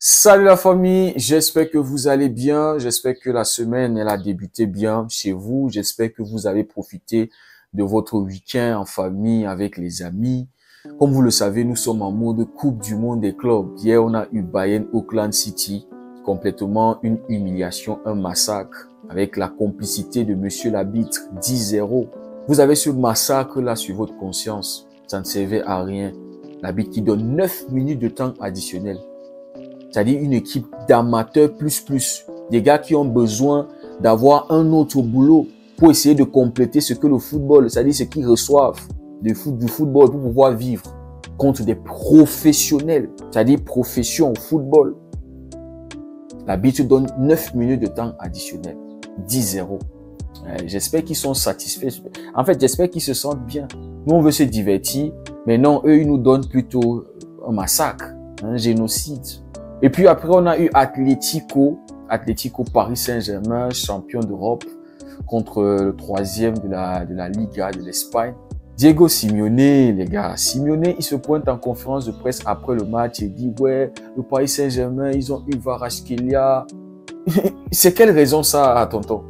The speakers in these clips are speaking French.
Salut la famille, j'espère que vous allez bien, j'espère que la semaine elle a débuté bien chez vous, j'espère que vous avez profité de votre week-end en famille avec les amis. Comme vous le savez, nous sommes en mode Coupe du Monde des clubs. Hier, on a eu Bayern Auckland City, complètement une humiliation, un massacre avec la complicité de Monsieur l'arbitre 10-0. Vous avez ce massacre là sur votre conscience, ça ne servait à rien. L'arbitre qui donne 9 minutes de temps additionnel. C'est-à-dire une équipe d'amateurs plus. Des gars qui ont besoin d'avoir un autre boulot pour essayer de compléter ce que le football, c'est-à-dire ce qu'ils reçoivent du football pour pouvoir vivre contre des professionnels, c'est-à-dire profession au football. L'arbitre donne 9 minutes de temps additionnel. 10-0. J'espère qu'ils sont satisfaits. En fait, j'espère qu'ils se sentent bien. Nous, on veut se divertir, mais non, eux, ils nous donnent plutôt un massacre, un génocide. Et puis après, on a eu Atlético Paris Saint-Germain, champion d'Europe, contre le troisième de la Liga de l'Espagne. Diego Simeone, les gars. Simeone, il se pointe en conférence de presse après le match et dit, ouais, le Paris Saint-Germain, ils ont eu Kvaratskhelia. C'est quelle raison ça, tonton?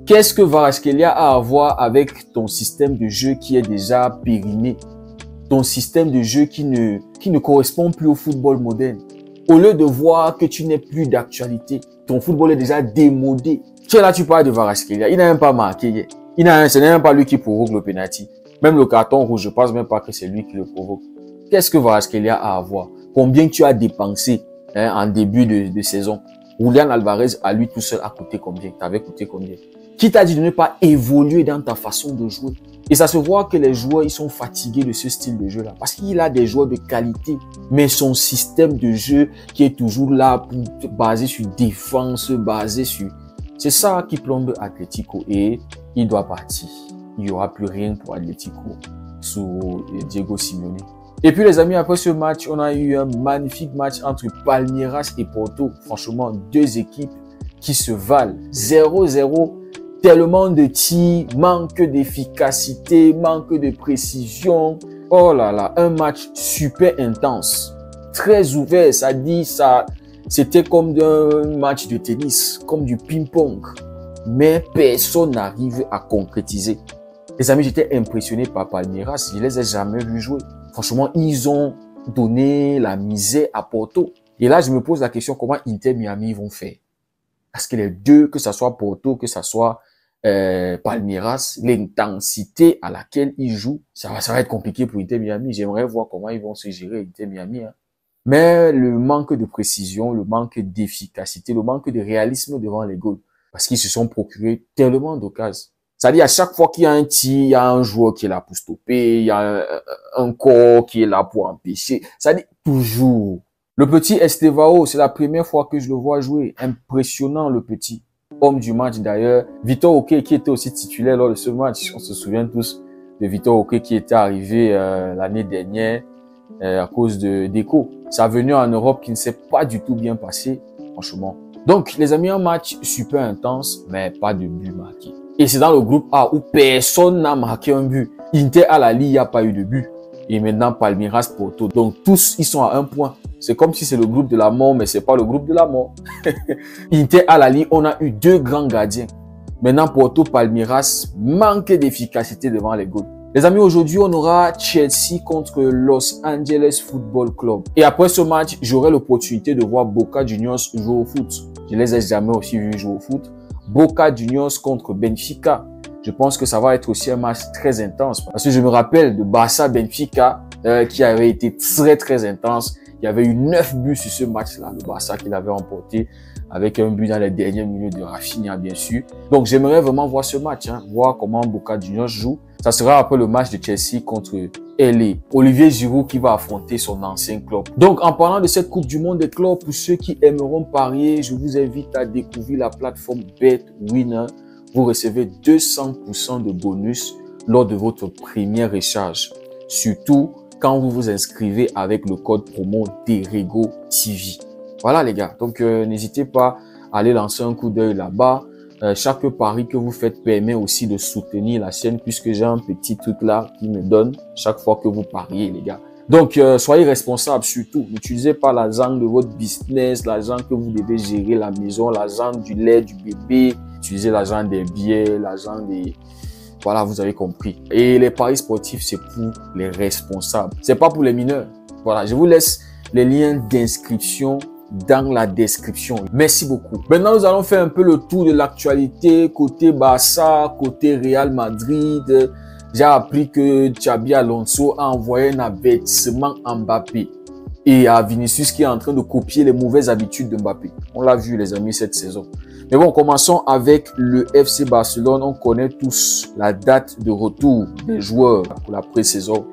Qu'est-ce que Kvaratskhelia a à voir avec ton système de jeu qui est déjà périmé? Ton système de jeu qui ne correspond plus au football moderne? Au lieu de voir que tu n'es plus d'actualité, ton football est déjà démodé. Tu es là, tu parles de Kvaratskhelia. Il n'a même pas marqué. Ce n'est même pas lui qui provoque le penalty. Même le carton rouge, je pense même pas que c'est lui qui le provoque. Qu'est-ce que Kvaratskhelia a à voir? Combien tu as dépensé en début de saison? Julian Alvarez, à lui tout seul, a coûté combien? T'avais coûté combien? Qui t'a dit de ne pas évoluer dans ta façon de jouer? Et ça se voit que les joueurs, ils sont fatigués de ce style de jeu-là. Parce qu'il a des joueurs de qualité. Mais son système de jeu qui est toujours là, basé sur défense, basé sur... C'est ça qui plombe Atlético. Et il doit partir. Il n'y aura plus rien pour Atlético sous Diego Simeone. Et puis les amis, après ce match, on a eu un magnifique match entre Palmeiras et Porto. Franchement, deux équipes qui se valent. 0-0. Tellement de tirs, manque d'efficacité, manque de précision. Oh là là, un match super intense, très ouvert. Ça dit ça, c'était comme un match de tennis, comme du ping-pong. Mais personne n'arrive à concrétiser. Les amis, j'étais impressionné par Palmeiras. Je les ai jamais vus jouer. Franchement, ils ont donné la misère à Porto. Et là, je me pose la question, comment Inter Miami vont faire? Parce que les deux, que ça soit Porto, que ça soit Palmeiras, l'intensité à laquelle ils jouent, ça va être compliqué pour Inter Miami. J'aimerais voir comment ils vont se gérer Inter Miami. Mais le manque de précision, le manque d'efficacité, le manque de réalisme devant les goals, parce qu'ils se sont procurés tellement d'occasions. C'est-à-dire, à chaque fois qu'il y a un tir, il y a un joueur qui est là pour stopper, il y a un corps qui est là pour empêcher. C'est-à-dire, toujours. Le petit Estevao, c'est la première fois que je le vois jouer. Impressionnant, le petit. Homme du match d'ailleurs. Vitor Oké qui était aussi titulaire lors de ce match. On se souvient tous de Vitor Oké qui était arrivé l'année dernière à cause de Deco. Sa venue en Europe qui ne s'est pas du tout bien passée, franchement. Donc, les amis, un match super intense, mais pas de but marqué. Et c'est dans le groupe A où personne n'a marqué un but. Inter à la Ligue, il n'y a pas eu de but. Et maintenant, Palmeiras, Porto. Donc, tous, ils sont à un point. C'est comme si c'est le groupe de la mort, mais c'est pas le groupe de la mort. Inter à la Ligue, on a eu deux grands gardiens. Maintenant, Porto, Palmeiras, manque d'efficacité devant les goals. Les amis, aujourd'hui, on aura Chelsea contre Los Angeles Football Club. Et après ce match, j'aurai l'opportunité de voir Boca Juniors jouer au foot. Je les ai jamais aussi vus jouer au foot. Boca Juniors contre Benfica. Je pense que ça va être aussi un match très intense. Parce que je me rappelle de Barça-Benfica qui avait été très intense. Il y avait eu 9 buts sur ce match-là. Le Barça qui l'avait remporté avec un but dans les dernières minutes de Rafinha, bien sûr. Donc, j'aimerais vraiment voir ce match, voir comment Boca Juniors joue. Ça sera après le match de Chelsea contre LA. Olivier Giroud qui va affronter son ancien club. Donc, en parlant de cette Coupe du Monde des clubs, pour ceux qui aimeront parier, je vous invite à découvrir la plateforme BetWinner. Vous recevez 200% de bonus lors de votre première recharge. Surtout quand vous vous inscrivez avec le code promo DEREGO TV. Voilà les gars, donc n'hésitez pas à aller lancer un coup d'œil là-bas. Chaque pari que vous faites permet aussi de soutenir la chaîne puisque j'ai un petit truc là qui me donne chaque fois que vous pariez les gars. Donc, soyez responsables surtout. N'utilisez pas l'argent de votre business, l'argent que vous devez gérer, la maison, l'argent du lait du bébé. Utilisez l'argent des billets, l'argent des... Voilà, vous avez compris. Et les paris sportifs, c'est pour les responsables. C'est pas pour les mineurs. Voilà, je vous laisse les liens d'inscription dans la description. Merci beaucoup. Maintenant, nous allons faire un peu le tour de l'actualité côté Barça, côté Real Madrid. J'ai appris que Xabi Alonso a envoyé un avertissement à Mbappé et à Vinicius qui est en train de copier les mauvaises habitudes de Mbappé. On l'a vu, les amis, cette saison. Mais bon, commençons avec le FC Barcelone. On connaît tous la date de retour des joueurs pour la pré-saison.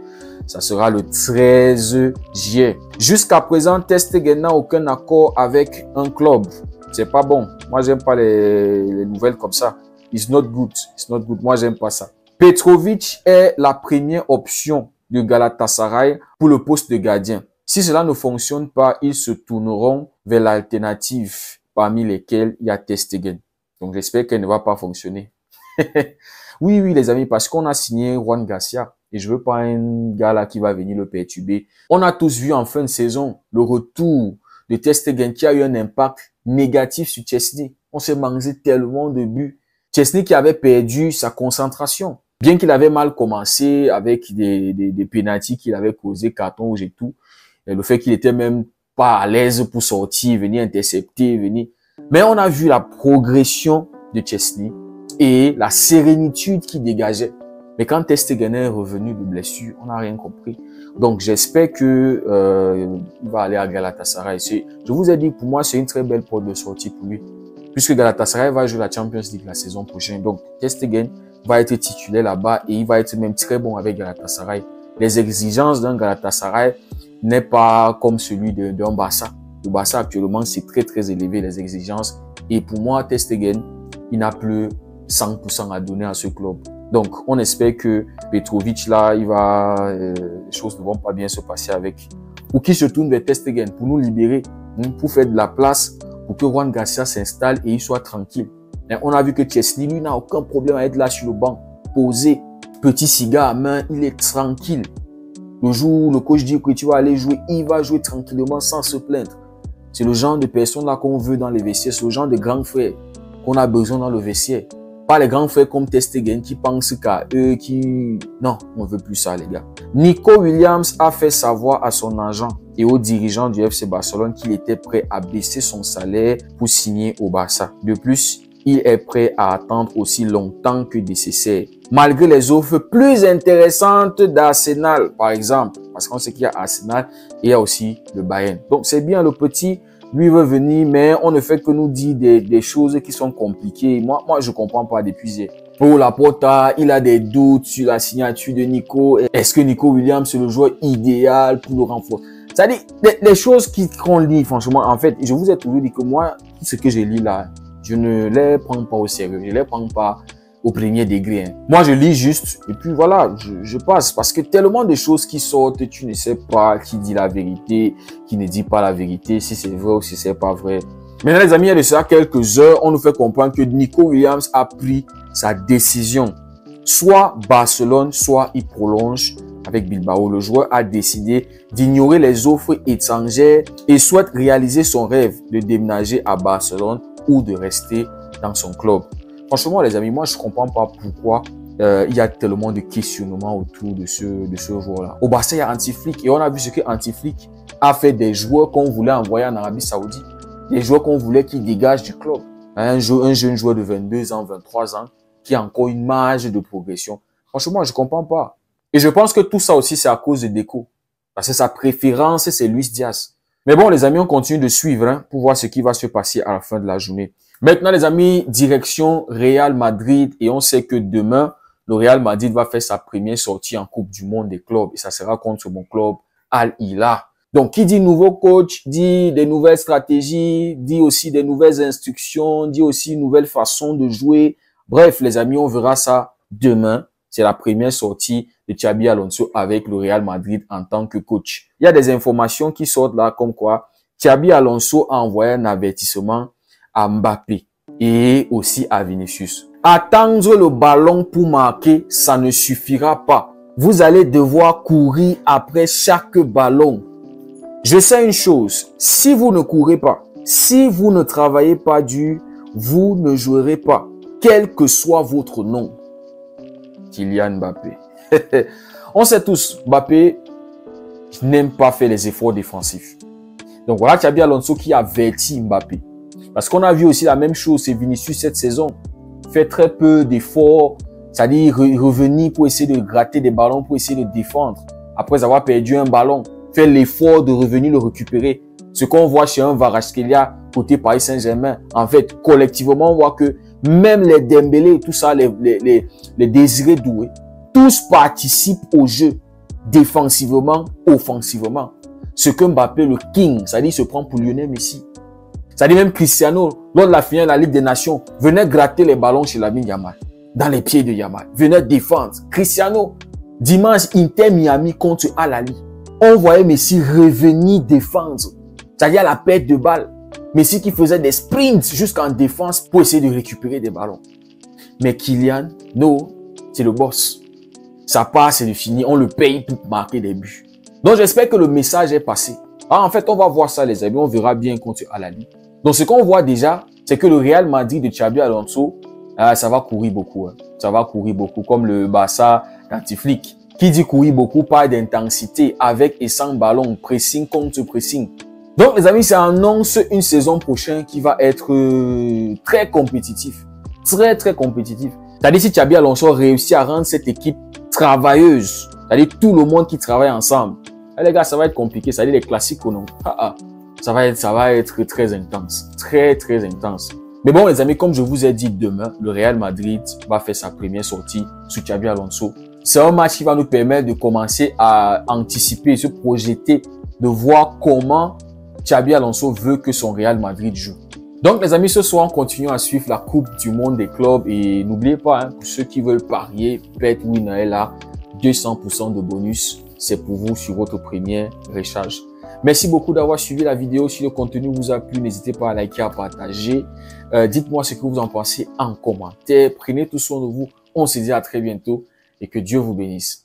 Ça sera le 13 juillet. Jusqu'à présent, Ter Stegen n'a aucun accord avec un club. C'est pas bon. Moi, j'aime pas les nouvelles comme ça. It's not good. It's not good. Moi, j'aime pas ça. Petrovic est la première option de Galatasaray pour le poste de gardien. Si cela ne fonctionne pas, ils se tourneront vers l'alternative parmi lesquelles il y a Ter Stegen. Donc, j'espère qu'elle ne va pas fonctionner. Oui, les amis, parce qu'on a signé Juan Garcia. Et je veux pas un gars là qui va venir le perturber. On a tous vu en fin de saison le retour de Ter Stegen qui a eu un impact négatif sur Chesney. On s'est mangé tellement de buts. Chesney qui avait perdu sa concentration. Bien qu'il avait mal commencé avec des pénaltys qu'il avait causé, carton rouge et tout. Et le fait qu'il était même pas à l'aise pour sortir, venir intercepter, venir. Mais on a vu la progression de Chesney et la sérénitude qu'il dégageait. Mais quand Ter Stegen est revenu de blessure, on n'a rien compris. Donc, j'espère que il va aller à Galatasaray. Je vous ai dit, pour moi, c'est une très belle porte de sortie pour lui. Puisque Galatasaray va jouer la Champions League la saison prochaine. Donc, Ter Stegen va être titulaire là-bas et il va être même très bon avec Galatasaray. Les exigences d'un Galatasaray n'est pas comme celui d'un Barça. Le Barça, actuellement, c'est très, très élevé, les exigences. Et pour moi, Ter Stegen, il n'a plus 100% à donner à ce club. Donc, on espère que Petrovic, là, les choses ne vont pas bien se passer avec. Ou qu'il se tourne vers Ter Stegen pour nous libérer, pour faire de la place, pour que Juan Garcia s'installe et il soit tranquille. Et on a vu que Chesney, lui, n'a aucun problème à être là sur le banc, posé, petit cigare à main, il est tranquille. Le jour où le coach dit que tu vas aller jouer, il va jouer tranquillement sans se plaindre. C'est le genre de personnes là qu'on veut dans les vestiaires, c'est le genre de grands frères qu'on a besoin dans le vestiaire. Pas les grands frères comme Ter Stegen qui pensent qu'à eux, Non, on veut plus ça, les gars. Nico Williams a fait savoir à son agent et aux dirigeants du FC Barcelone qu'il était prêt à baisser son salaire pour signer au Barça. De plus, il est prêt à attendre aussi longtemps que nécessaire. Malgré les offres plus intéressantes d'Arsenal, par exemple. Parce qu'on sait qu'il y a Arsenal et il y a aussi le Bayern. Donc, c'est bien le petit... Lui veut venir, mais on ne fait que nous dire des choses qui sont compliquées. Moi, je comprends pas depuis hier. Pour Laporta, il a des doutes sur la signature de Nico. Est-ce que Nico Williams est le joueur idéal pour le renforcer? C'est-à-dire, les choses qu'on lit, franchement, en fait, je vous ai toujours dit que moi, tout ce que je lis là, je ne les prends pas au sérieux. Je les prends pas au premier degré. Moi, je lis juste et puis voilà, je passe. Parce que tellement de choses qui sortent, tu ne sais pas qui dit la vérité, qui ne dit pas la vérité, si c'est vrai ou si c'est pas vrai. Maintenant, les amis, il y a de ça quelques heures, on nous fait comprendre que Nico Williams a pris sa décision. Soit Barcelone, soit il prolonge avec Bilbao. Le joueur a décidé d'ignorer les offres étrangères et souhaite réaliser son rêve de déménager à Barcelone ou de rester dans son club. Franchement, les amis, moi, je comprends pas pourquoi il y a tellement de questionnements autour de ce joueur-là. Au Barça, il y a Anti-Flick et on a vu ce que Anti-Flick a fait des joueurs qu'on voulait envoyer en Arabie Saoudite. Des joueurs qu'on voulait qu'ils dégagent du club. Un jeune joueur de 22 ans, 23 ans, qui a encore une marge de progression. Franchement, je comprends pas. Et je pense que tout ça aussi, c'est à cause de Deco. Parce que sa préférence, c'est Luis Diaz. Mais bon, les amis, on continue de suivre pour voir ce qui va se passer à la fin de la journée. Maintenant, les amis, direction Real Madrid. Et on sait que demain, le Real Madrid va faire sa première sortie en Coupe du Monde des clubs. Et ça sera contre mon club Al Hilal. Donc, qui dit nouveau coach, dit des nouvelles stratégies, dit aussi des nouvelles instructions, dit aussi une nouvelle façon de jouer. Bref, les amis, on verra ça demain. C'est la première sortie de Xabi Alonso avec le Real Madrid en tant que coach. Il y a des informations qui sortent là comme quoi Xabi Alonso a envoyé un avertissement à Mbappé et aussi à Vinicius. Attendre le ballon pour marquer, ça ne suffira pas. vous allez devoir courir après chaque ballon. Je sais une chose, si vous ne courez pas, si vous ne travaillez pas dur, vous ne jouerez pas, quel que soit votre nom. Kylian Mbappé. On sait tous, Mbappé n'aime pas faire les efforts défensifs. Donc voilà Xabi Alonso qui avertit Mbappé. Parce qu'on a vu aussi la même chose, c'est Vinicius cette saison. Fait très peu d'efforts, c'est-à-dire revenir pour essayer de gratter des ballons, pour essayer de défendre. Après avoir perdu un ballon, faire l'effort de revenir le récupérer. Ce qu'on voit chez un Kvaratskhelia côté Paris Saint-Germain, en fait, collectivement, on voit que même les Dembélé, tout ça, les Désiré Doué, tous participent au jeu, défensivement, offensivement. Ce que Mbappé, le king, c'est-à-dire se prend pour Lionel Messi. C'est-à-dire même Cristiano, lors de la finale de la Ligue des Nations, venait gratter les ballons chez Lamine Yamal, dans les pieds de Yamal, venait défendre. Cristiano, dimanche, Inter Miami contre Al Ahly. On voyait Messi revenir défendre, c'est-à-dire à la perte de balle. Messi qui faisait des sprints jusqu'en défense pour essayer de récupérer des ballons. Mais Kylian, non, c'est le boss. Ça passe, c'est fini, on le paye pour marquer des buts. Donc j'espère que le message est passé. En fait, on va voir ça les amis, on verra bien contre Al Ahly. Donc ce qu'on voit déjà, c'est que le Real Madrid de Xabi Alonso, ça va courir beaucoup. Ça va courir beaucoup, comme le Barça d'Antiflick. Qui dit courir beaucoup, pas d'intensité, avec et sans ballon, pressing contre pressing. Donc les amis, ça annonce une saison prochaine qui va être très compétitif. Très compétitif. C'est-à-dire si Xabi Alonso réussit à rendre cette équipe travailleuse, c'est-à-dire tout le monde qui travaille ensemble. Les gars, ça va être compliqué, c'est-à-dire les classiques ou non. Ça va être très intense. Très intense. Mais bon les amis, comme je vous ai dit, demain, le Real Madrid va faire sa première sortie sous Xabi Alonso. C'est un match qui va nous permettre de commencer à anticiper, se projeter, de voir comment Xabi Alonso veut que son Real Madrid joue. Donc les amis, ce soir, on continue à suivre la Coupe du Monde des clubs et n'oubliez pas, pour ceux qui veulent parier, BetWinner est là, 200% de bonus, c'est pour vous sur votre première recharge. Merci beaucoup d'avoir suivi la vidéo. Si le contenu vous a plu, n'hésitez pas à liker, à partager. Dites-moi ce que vous en pensez en commentaire. Prenez tout soin de vous. On se dit à très bientôt et que Dieu vous bénisse.